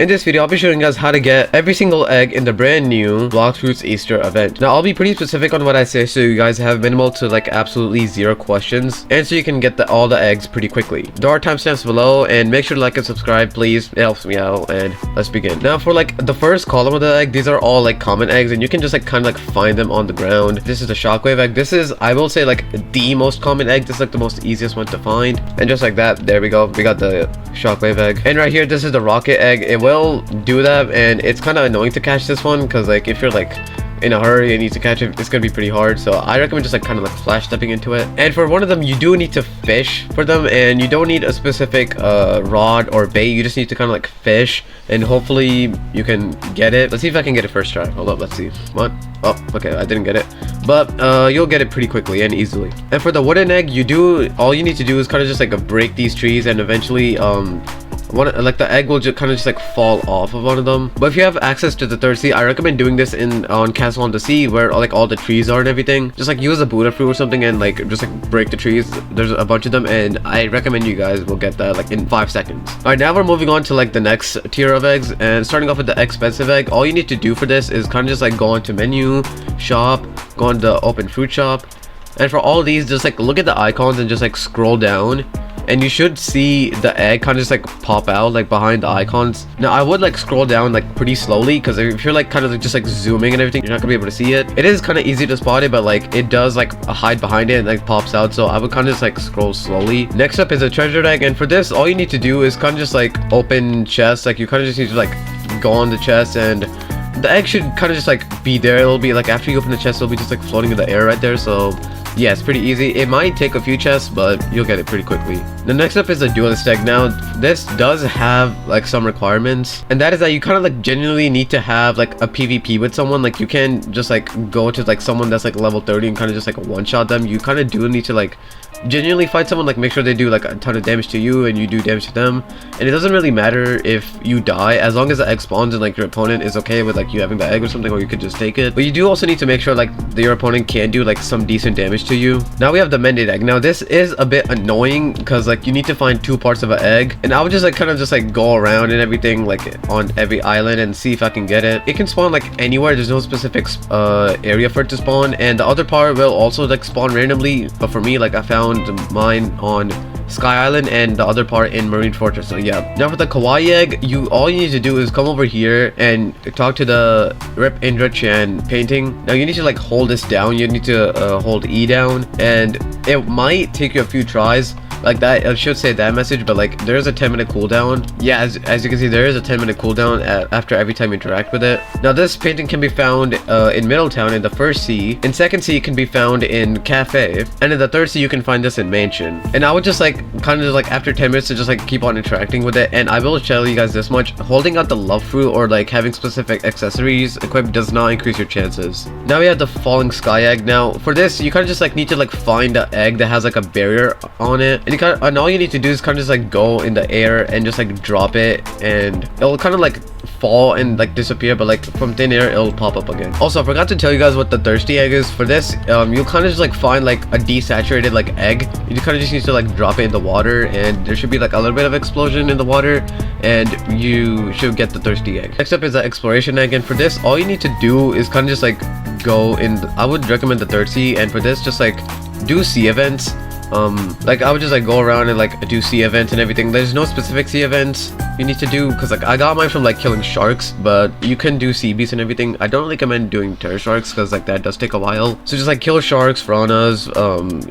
In this video, I'll be showing you guys how to get every single egg in the brand new Blox Fruits Easter event. Now, I'll be pretty specific on what I say so you guys have minimal to like absolutely zero questions, and so you can get all the eggs pretty quickly. There are timestamps below, and make sure to like and subscribe, please. It helps me out, and let's begin. Now, for like the first column of the egg, these are all like common eggs, and you can just like kind of like find them on the ground. This is the Shockwave egg. This is, I will say, like the most common egg. This is like the most easiest one to find, and just like that, there we go. We got the Shockwave egg, and right here, this is the Rocket egg. It will do that, and it's kind of annoying to catch this one because like if you're like in a hurry and need to catch it, it's gonna be pretty hard. So I recommend just like kind of like flash stepping into it. And for one of them, you do need to fish for them, and you don't need a specific rod or bait. You just need to kind of like fish, and hopefully you can get it. Let's see if I can get it first try. Hold up, let's see. What? Oh, okay, I didn't get it, but you'll get it pretty quickly and easily. And for the wooden egg, all you need to do is kind of just like break these trees, and eventually like the egg will just kind of just like fall off of one of them. But if you have access to the third sea, I recommend doing this on Castle on the Sea, where like all the trees are and everything. Just like use a Buddha fruit or something and like just like break the trees. There's a bunch of them, and I recommend you guys will get that like in 5 seconds. All right, now we're moving on to like the next tier of eggs, and starting off with the Eggspensive Egg. All you need to do for this is kind of just like go into menu, shop, go on the open fruit shop, and for all these, just like look at the icons and just like scroll down, and you should see the egg kind of just like pop out like behind the icons. Now I would like scroll down like pretty slowly, because if you're like kind of like, just like zooming and everything, you're not gonna be able to see it. It is kind of easy to spot it, but like it does like hide behind it and like pops out, so I would kind of just like scroll slowly. Next up is a treasure egg, and for this, all you need to do is kind of just like open chest. Like you kind of just need to like go on the chest, and the egg should kind of just like be there. It'll be like after you open the chest, it'll be just like floating in the air right there. So yeah, it's pretty easy. It might take a few chests, but you'll get it pretty quickly. The next up is a Duelist Egg. Now this does have like some requirements, and that is that you kind of like genuinely need to have like a PvP with someone. Like you can just like go to like someone that's like level 30 and kind of just like one shot them. You kind of do need to like genuinely fight someone, like make sure they do like a ton of damage to you and you do damage to them, and it doesn't really matter if you die as long as the egg spawns and like your opponent is okay with like you having the egg or something, or you could just take it. But you do also need to make sure like your opponent can do like some decent damage to you. Now we have the Mended Egg. Now this is a bit annoying because like you need to find 2 parts of an egg, and I would just like kind of just like go around and everything like on every island and see if I can get it. It can spawn like anywhere. There's no specific area for it to spawn, and the other part will also like spawn randomly, but for me, like I found mine on Sky Island and the other part in Marine Fortress. So yeah. Now for the Kawaii Egg, all you need to do is come over here and talk to the Rip Indra Chan painting. Now you need to like hold this down. You need to hold E down, and it might take you a few tries. Like that, it should say that message, but like there's a 10-minute cooldown. Yeah, as you can see, there is a 10-minute cooldown after every time you interact with it. Now this painting can be found in Middletown in the first sea. In second sea, it can be found in Cafe, and in the third sea, you can find this in Mansion. And I would just like kind of like after 10 minutes to just like keep on interacting with it. And I will tell you guys this much: holding out the love fruit or like having specific accessories equipped does not increase your chances. Now we have the Falling Sky Egg. Now for this, you kind of just like need to like find an egg that has like a barrier on it. And all you need to do is kind of just like go in the air and just like drop it, and it'll kind of like fall and like disappear, but like from thin air it'll pop up again. Also, I forgot to tell you guys what the thirsty egg is. For this, you'll kind of just like find like a desaturated like egg. You kind of just need to like drop it in the water, and there should be like a little bit of explosion in the water, and you should get the thirsty egg. Next up is the Exploration Egg, and for this, all you need to do is kind of just like go in. I would recommend the third sea, and for this, just like do sea events. Like I would just like go around and like do sea events and everything. There's no specific sea events you need to do, because like I got mine from like killing sharks, but you can do sea beasts and everything. I don't recommend doing terror sharks because like that does take a while. So just like kill sharks, piranhas,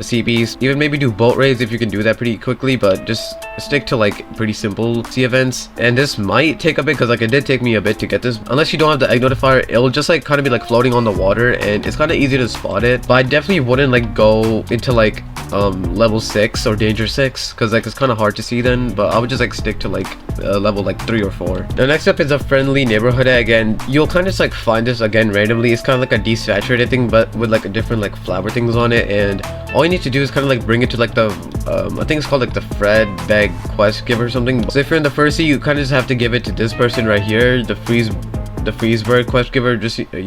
sea beasts, even maybe do boat raids if you can do that pretty quickly, but just stick to like pretty simple sea events. And this might take a bit, because like it did take me a bit to get this. Unless you don't have the egg notifier, it'll just like kind of be like floating on the water, and it's kind of easy to spot it. But I definitely wouldn't like go into like level 6 or danger 6, because like it's kind of hard to see then. But I would just like stick to like level like 3 or 4. Now next up is a Friendly Neighborhood Egg, and you'll kind of just like find this again randomly. It's kind of like a desaturated thing, but with like a different like flower things on it, and all you need to do is kind of like bring it to like the I think it's called like the Fred Bag Quest Giver or something. So if you're in the first sea, you kind of just have to give it to this person right here, the freeze the Freezeberg quest giver, you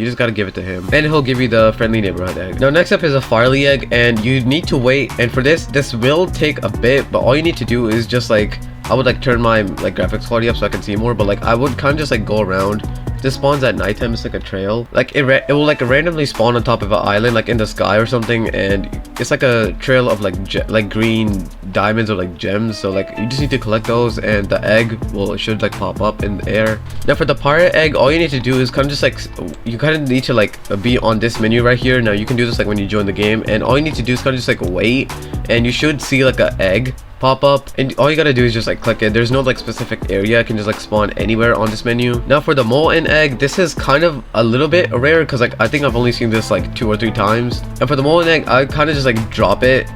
just gotta give it to him, and he'll give you the friendly neighborhood egg. Now next up is a Firefly Egg, and you need to wait, and for this will take a bit, but all you need to do is just like, I would like turn my like graphics quality up so I can see more, but like I would kind of just like go around. This spawns at nighttime. It's like a trail, like it will like randomly spawn on top of an island like in the sky or something, and it's like a trail of like green diamonds or like gems. So like you just need to collect those, and the egg should like pop up in the air. Now for the pirate egg, all you need to do is kind of just like, you kind of need to like be on this menu right here. Now you can do this like when you join the game, and all you need to do is kind of just like wait, and you should see like an egg pop up, and all you gotta do is just like click it. There's no like specific area, it can just like spawn anywhere on this menu. Now for the molten egg, this is kind of a little bit rare because like I think I've only seen this like 2 or 3 times. And for the molten egg, I kind of just like drop it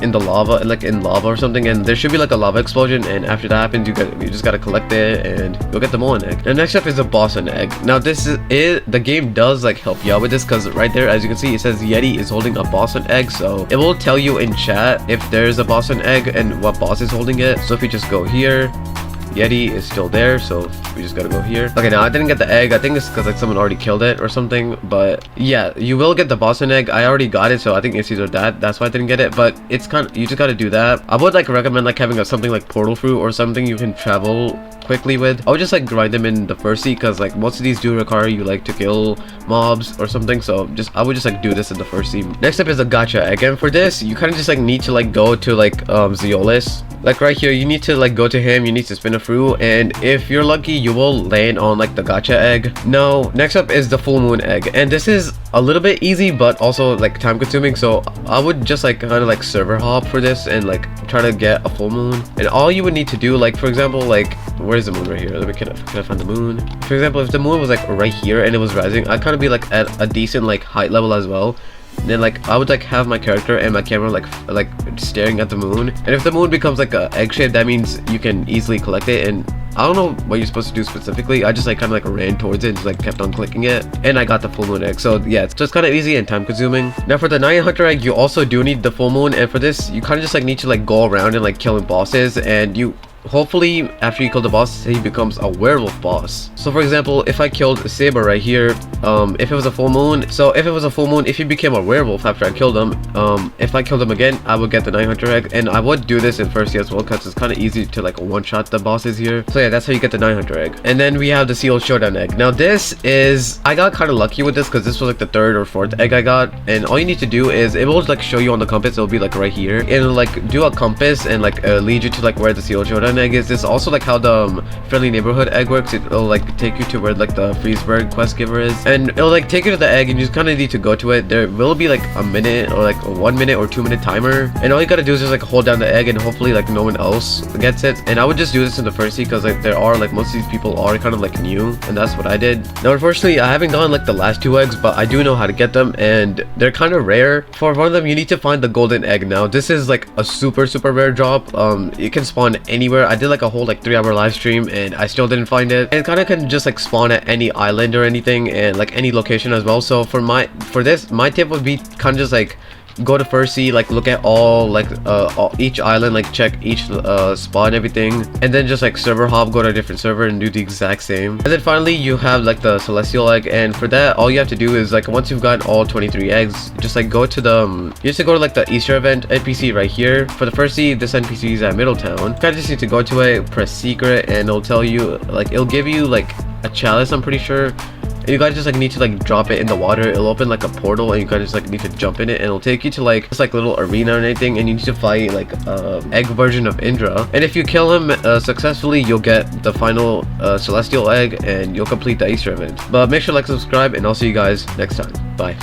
in the lava, like in lava or something, and there should be like a lava explosion, and after that happens, you just gotta collect it and you'll get the molten egg. And next up is the Boston egg. Now this is it, the game does like help you out with this, because right there, as you can see, it says Yeti is holding a Boston egg, so it will tell you in chat if there's a Boston egg and what boss is holding it. So if you just go here, Yeti is still there, so we just gotta go here. Okay, now I didn't get the egg. I think it's because like someone already killed it or something, but yeah, you will get the Boston egg. I already got it, so I think it's either that's why I didn't get it, but it's kind of, you just gotta do that. I would like recommend like having something like portal fruit or something you can travel quickly with. I would just like grind them in the first seat, because like most of these do require you like to kill mobs or something, so I would just like do this in the first seat. Next up is a Gacha Egg, and for this you kind of just like need to like go to like Duelist. Like right here, you need to like go to him, you need to spin a fruit, and if you're lucky you will land on like the Gacha Egg. Now next up is the full moon egg, and this is a little bit easy but also like time consuming, so I would just like kind of like server hop for this and like try to get a full moon. And all you would need to do, like for example, like where's the moon? Right here. Let me, can I find the moon? For example, if the moon was like right here and it was rising, I'd kind of be like at a decent like height level as well. Then like I would like have my character and my camera like staring at the moon, and if the moon becomes like a egg shape, that means you can easily collect it. And I don't know what you're supposed to do specifically. I just like kind of like ran towards it and just like kept on clicking it, and I got the full moon egg. So yeah, it's just kind of easy and time consuming. Now for the 900 egg, you also do need the full moon, and for this you kind of just like need to like go around and like killing bosses, and you hopefully after you kill the boss he becomes a werewolf boss. So for example, if I killed Saber right here, if it was a full moon, if he became a werewolf after I killed him, if I killed him again, I would get the 900 egg, and I would do this in first year as well because it's kind of easy to like one-shot the bosses here. So yeah, that's how you get the 900 egg. And then we have the sealed Showdown Egg. Now this is, I got kind of lucky with this because this was like the 3rd or 4th egg I got, and all you need to do is it will like show you on the compass. It'll be like right here, and it'll like do a compass and like lead you to like where the sealed Showdown Egg is. This is also like how the friendly neighborhood egg works. It'll like take you to where like the Freezeberg quest giver is, and it'll like take you to the egg, and you just kind of need to go to it. There will be like a minute or like a 1 minute or 2 minute timer, and all you gotta do is just like hold down the egg, and hopefully like no one else gets it. And I would just do this in the first seat because like there are like most of these people are kind of like new, and that's what I did. Now unfortunately I haven't gotten like the last 2 eggs, but I do know how to get them, and they're kind of rare. For one of them you need to find the golden egg. Now this is like a super rare drop. It can spawn anywhere. I did like a whole like 3-hour live stream and I still didn't find it. And it kind of can just like spawn at any island or anything, and like any location as well. So for this my tip would be kind of just like go to first sea, like look at all like each island, like check each spot and everything, and then just like server hop, go to a different server and do the exact same. And then finally you have like the celestial egg, and for that all you have to do is like once you've gotten all 23 eggs, just like go to the you have to go to like the Easter event NPC right here. For the first sea, this NPC is at Middletown. You kind of just need to go to it, press secret, and it'll tell you like, it'll give you like a chalice, I'm pretty sure. And you guys just like need to like drop it in the water. It'll open like a portal, and you guys just like need to jump in it, and it'll take you to like this like little arena or anything, and you need to fight like egg version of Indra. And if you kill him successfully, you'll get the final celestial egg, and you'll complete the Easter event. But make sure to like, subscribe, and I'll see you guys next time. Bye.